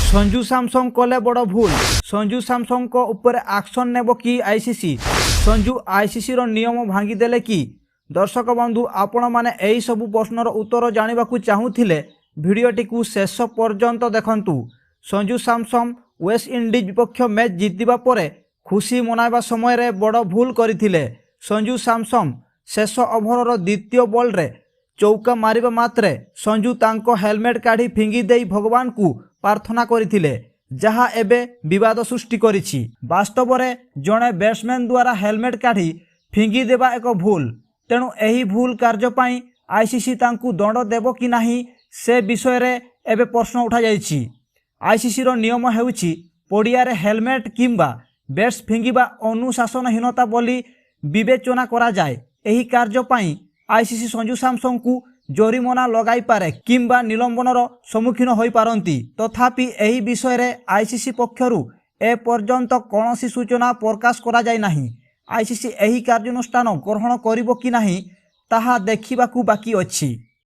Sanju Samsung कले बड़ भूल। संजू सैमसंग ऊपर एक्शन नेब कि आईसीसी? संजू आईसीसी रो नियम भांगीदेले कि? दर्शक बंधु आपण माने एही सबु प्रश्नर उत्तर जानिबाकु चाहुथिले भिडियोटी को शेष पर्यंत देखंतु। संजू सैमसंग वेस्ट इंडीज विपक्ष मैच जीतिबा परे खुशी मनाइबा समय रे बड़ भूल करथिले। संजू सैमसंग शेष ओभर द्वितीय बॉल रे चौका मारिबा मात्रे संजू तांको हेलमेट काढ़ी फिंगी देई भगवान को प्रार्थना करथिले, जहा एबे विवाद सृष्टि करिछि। वास्तव रे जणे बैट्समैन द्वारा हेलमेट काढ़ी फिंगी देबा एक भूल, तेणु एही भूल कार्य पई आईसीसी तांकु दंड देबो कि नाही से विषय रे एबे प्रश्न उठा जाइछि। आईसीसी रो नियम हेउछि पड़िया रे हेलमेट किंबा बैट्स फिंगिबा अनुशासनहीनता बोली विवेचना करा जाए। एही कार्य पई आईसीसी संजू सैमसंग को जरिमाना लगाई पारे किंबा निलंबनर सम्मुखीन होई पारंती। तथापि एही विषय रे आईसीसी पक्षरु ए पर्यंत कौनसी सूचना प्रकाश करा जाय नाही। आईसीसी एही कार्यानुष्ठान ग्रहण करिबो कि नाही ताहा देखिबाकू बाकी अछि।